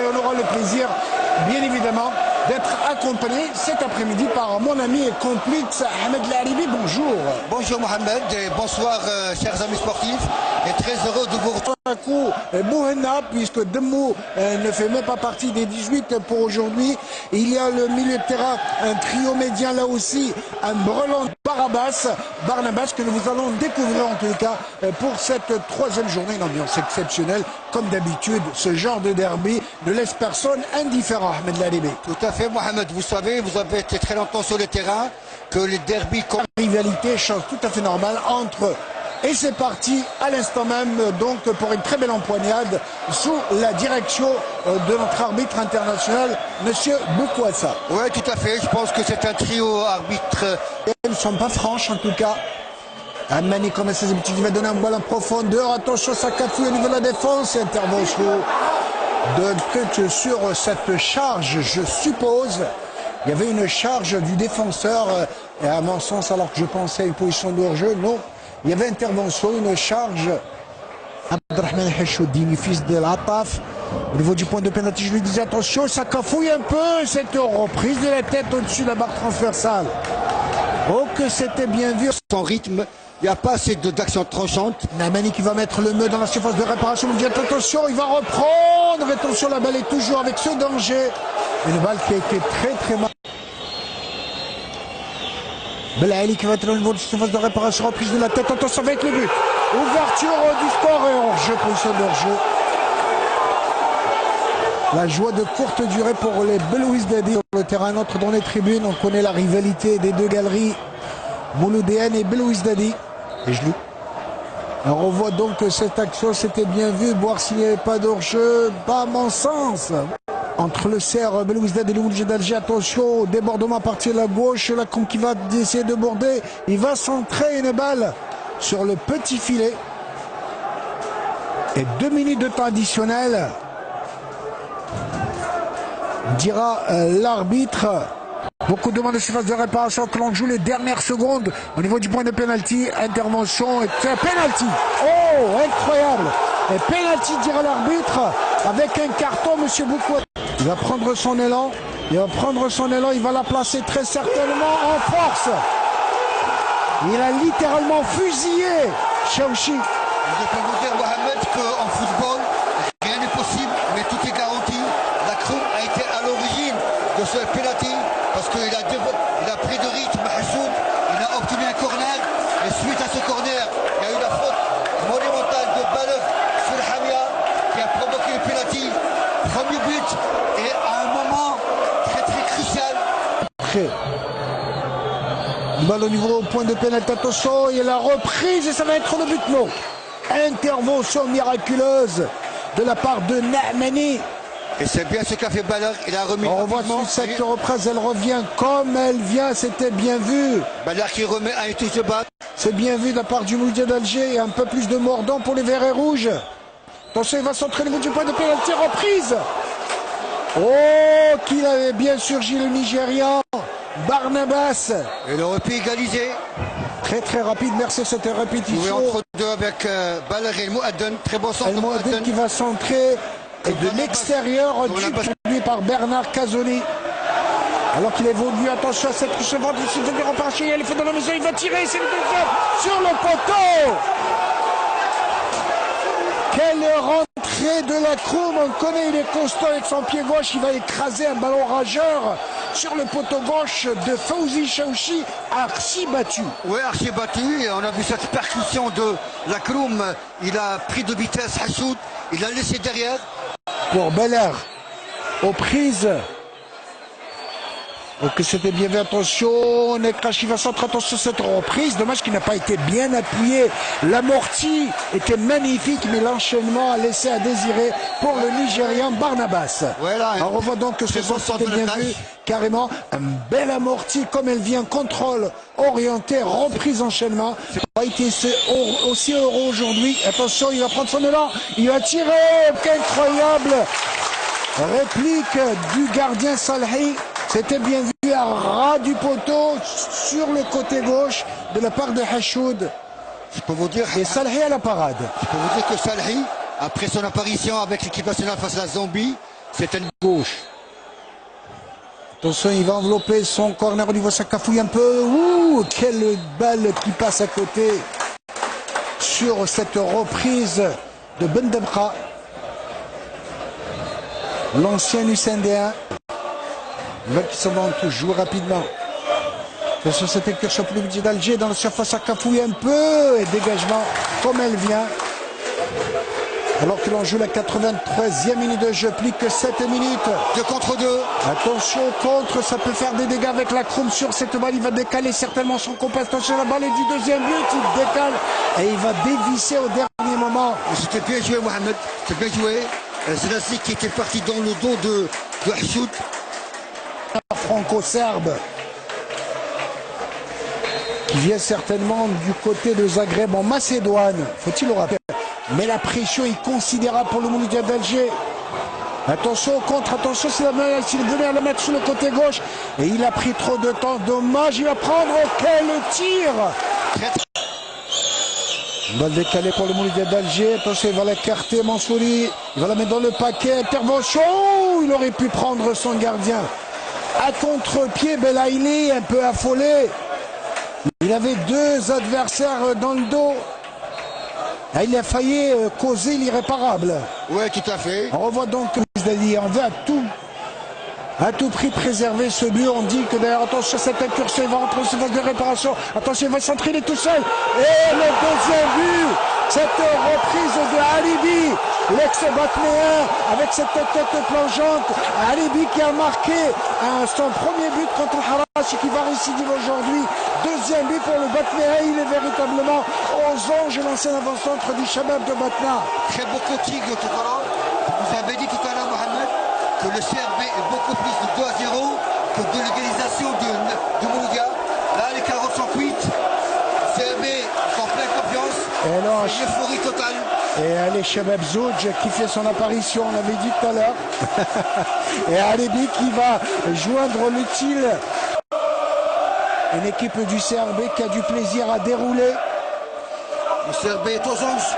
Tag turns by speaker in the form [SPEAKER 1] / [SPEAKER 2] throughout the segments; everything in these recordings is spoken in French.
[SPEAKER 1] et on aura le plaisir, bien évidemment, d'être accompagné cet après-midi par mon ami et complice Ahmed Laribi. Bonjour.
[SPEAKER 2] Bonjour Mohamed et bonsoir chers amis sportifs et très heureux de vous retrouver.
[SPEAKER 1] Un coup, Bouhenna, puisque Demou ne fait même pas partie des 18 pour aujourd'hui. Il y a le milieu de terrain, un trio médian là aussi, un brelan Barnabas que nous allons découvrir en tout cas pour cette troisième journée. Une ambiance exceptionnelle, comme d'habitude, ce genre de derby ne laisse personne indifférent, Ahmed Laribi.
[SPEAKER 2] Tout à fait Mohamed, vous savez, vous avez été très longtemps sur le terrain, que les derbys...
[SPEAKER 1] Rivalité, chose tout à fait normale entre eux. Et c'est parti à l'instant même donc pour une très belle empoignade sous la direction de notre arbitre international, Monsieur Boukwassa.
[SPEAKER 2] Oui, tout à fait. Je pense que c'est un trio arbitre.
[SPEAKER 1] Elles ne sont pas franches en tout cas. Amani, comme à ses habitudes, il va donner un ballon en profondeur. Attention, ça cafouille au niveau de la défense. Intervention de Kutch sur cette charge, je suppose. Il y avait une charge du défenseur. Et à mon sens, alors que je pensais à une position de hors-jeu, non. Il y avait intervention, une charge. Abdelrahman Hachoudini, fils de l'Ataf. Au niveau du point de pénalty, je lui disais attention, ça cafouille un peu cette reprise de la tête au-dessus de la barre transversale. Oh que c'était bien vu.
[SPEAKER 2] Son rythme, il n'y a pas assez d'action tranchante.
[SPEAKER 1] Namani qui va mettre le meu dans la surface de réparation. Il dit attention, il va reprendre. Attention, la balle est toujours avec ce danger. Une balle qui a été très mal. Belaïli qui va être au niveau de surface de réparation, reprise de la tête, attention avec le but. Ouverture du score et hors-jeu, position d'hors-jeu. La joie de courte durée pour les Belouiz Dadi sur le terrain, autre dans les tribunes. On connaît la rivalité des deux galeries, Mouloudéenne et Belouiz Dadi. Et je lis. On revoit donc que cette action, c'était bien vu. Voir s'il n'y avait pas d'hors-jeu, pas à mon sens. Entre le CR Belouiz Dadi et le Moulje d'Alger, attention, débordement à partir de la gauche, la com qui va essayer de border, il va centrer une balle sur le petit filet. Et 2 minutes de temps additionnel, dira l'arbitre. Beaucoup de demandes de surface de réparation que l'on joue les dernières secondes au niveau du point de pénalty. Intervention et pénalty. Oh, incroyable. Et pénalty, dira l'arbitre, avec un carton, monsieur Boukou. Il va prendre son élan, il va la placer très certainement en force. Il a littéralement fusillé Chaouchi.
[SPEAKER 2] Je peux vous dire, Mohamed, qu'en football, rien n'est possible, mais tout est garanti. La Croum a été à l'origine de ce penalty parce qu'il a pris de rythme Hassoud, il a obtenu un corner, et suite à ce corner, il y a eu la faute monumentale de Balef sur Hamia qui a provoqué le penalty. Premier but et à un moment très crucial.
[SPEAKER 1] Une balle au niveau point de pénalty, attention, il y a la reprise et ça va être le but non. Intervention miraculeuse de la part de Nahmani.
[SPEAKER 2] Et c'est bien ce qu'a fait Baler, il a remis.
[SPEAKER 1] On revoit cette reprise, elle revient comme elle vient, c'était bien vu.
[SPEAKER 2] Baler qui remet un touche de balle.
[SPEAKER 1] C'est bien vu de la part du Moulje d'Alger, un peu plus de mordant pour les verts et rouges. Attention, il va s'entraîner au niveau du point de pénalty, reprise. Oh, qu'il avait bien surgi le Nigérian, Barnabas.
[SPEAKER 2] Il aurait pu égaliser.
[SPEAKER 1] Très rapide, merci cette répétition.
[SPEAKER 2] Oui, entre deux avec Baler et El Mouadden, très bon centre.
[SPEAKER 1] El Mouadden qui va centrer de l'extérieur, produit par Bernard Casoni. Alors qu'il évolue, attention à cette recevante, il s'est reparti, il est fait dans la maison, il va tirer, c'est le deuxième sur le poteau. Quelle rentrée de la Croum, on connaît, il est constant avec son pied gauche, il va écraser un ballon rageur sur le poteau gauche de Fawzi Chaouchi, archi battu.
[SPEAKER 2] Oui, archi battu, et on a vu cette percussion de la Croum, il a pris de vitesse Hassoud, il l'a laissé derrière.
[SPEAKER 1] Pour Beller, aux prises. Donc c'était bien vu, attention, Nekrachi va centrer, attention cette reprise, dommage qu'il n'a pas été bien appuyé, l'amorti était magnifique, mais l'enchaînement a laissé à désirer pour le Nigérian Barnabas.
[SPEAKER 2] Voilà,
[SPEAKER 1] on revoit donc que ce soir c'était bien vu, carrément, un bel amorti, comme elle vient, contrôle, orienté, reprise, enchaînement, a été aussi heureux aujourd'hui, attention, il va prendre son élan, il va tirer, incroyable, réplique du gardien Salhi. C'était bien vu à ras du poteau sur le côté gauche de la part de Hachoud.
[SPEAKER 2] Je peux vous dire.
[SPEAKER 1] Et Salhi à la parade.
[SPEAKER 2] Je peux vous dire que Salhi, après son apparition avec l'équipe nationale face à la Zambie, C'est une
[SPEAKER 1] Gauche. Attention, il va envelopper son corner au niveau, ça cafouille un peu. Ouh, quelle balle qui passe à côté sur cette reprise de Bendebra. L'ancien UCND1. Le qui se vend toujours rapidement. Sur cette incursion pour le budget d'Alger dans la surface, ça cafouille un peu. Et dégagement comme elle vient. Alors que l'on joue la 83e minute de jeu, plus que 7 minutes.
[SPEAKER 2] 2 contre 2.
[SPEAKER 1] Attention au contre, ça peut faire des dégâts avec la Kroum sur cette balle. Il va décaler certainement son compas. Attention, la balle est du deuxième but. Il décale et il va dévisser au dernier moment.
[SPEAKER 2] C'était bien joué, Mohamed. C'était bien joué. Zelazny qui était parti dans le dos de Hassoud.
[SPEAKER 1] Franco-serbe qui vient certainement du côté de Zagreb en Macédoine, faut-il le rappeler. Mais la pression est considérable pour le Mouloudia d'Alger. Attention au contre, attention, s'il venait à la mettre sur le côté gauche. Et il a pris trop de temps, dommage, il va prendre quel tir. Une balle décalée pour le Mouloudia d'Alger. Attention, il va l'écarter, Mansouri. Il va la mettre dans le paquet, intervention. Il aurait pu prendre son gardien. À contre-pied, Belaïli, un peu affolé. Il avait 2 adversaires dans le dos. Il a failli causer l'irréparable.
[SPEAKER 2] Oui, tout à fait.
[SPEAKER 1] On revoit donc Zdali. On veut à tout prix préserver ce but. On dit que d'ailleurs, attention, cette incursion, il va rentrer en phase de réparation. Attention, il va s'entraîner tout seul. Et le deuxième but, cette reprise de Alibi, l'ex-Batméen, avec cette tête plongeante. Alibi qui a marqué son premier but contre le Harash, qui va récidive aujourd'hui. Deuxième but pour le Batméen. Il est véritablement aux anges, l'ancien avant-centre du Shabab de Batna.
[SPEAKER 2] Très beau coaching tout à l'heure. Vous avez dit tout à l'heure, Mohamed, que le CRB est beaucoup plus de 2-0 que de l'égalisation de Mouloudia. Là, les 40 sont cuites. CRB en pleine confiance. C'est l'euphorie totale.
[SPEAKER 1] Et allez, Shabab Zouj qui fait son apparition, on avait dit tout à l'heure. Et Alibi qui va joindre l'utile. Une équipe du CRB qui a du plaisir à dérouler.
[SPEAKER 2] Le CRB est aux anges.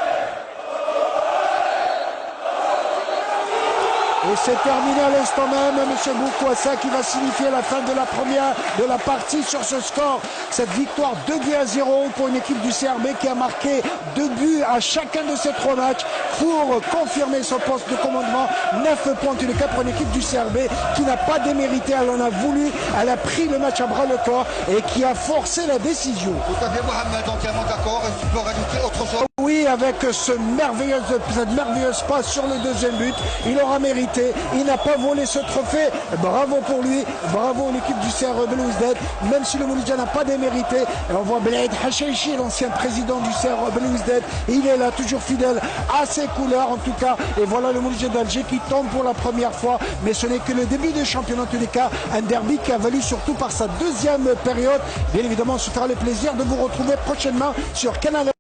[SPEAKER 1] Et c'est terminé à l'instant même, M. Boukouassa qui va signifier la fin de la première de la partie sur ce score. Cette victoire 2-0 pour une équipe du CRB qui a marqué 2 buts à chacun de ces 3 matchs pour confirmer son poste de commandement. 9 points en tous les cas pour une équipe du CRB qui n'a pas démérité, elle en a voulu, elle a pris le match à bras le corps et qui a forcé la décision.
[SPEAKER 2] Tout à fait, Mohamed, entièrement d'accord. Tu peux rajouter autre chose?
[SPEAKER 1] Oui, avec cette merveilleuse passe sur le deuxième but, il aura mérité, il n'a pas volé ce trophée, bravo pour lui, bravo à l'équipe du CR Belouizdad, même si le Mouloudia n'a pas démérité. Et on voit Belaïd Hacheichi, l'ancien président du CR Belouizdad, il est là, toujours fidèle à ses couleurs en tout cas. Et voilà le Mouloudia d'Alger qui tombe pour la première fois, mais ce n'est que le début des championnats en tous les cas, un derby qui a valu surtout par sa deuxième période. Bien évidemment, on se fera le plaisir de vous retrouver prochainement sur Canal.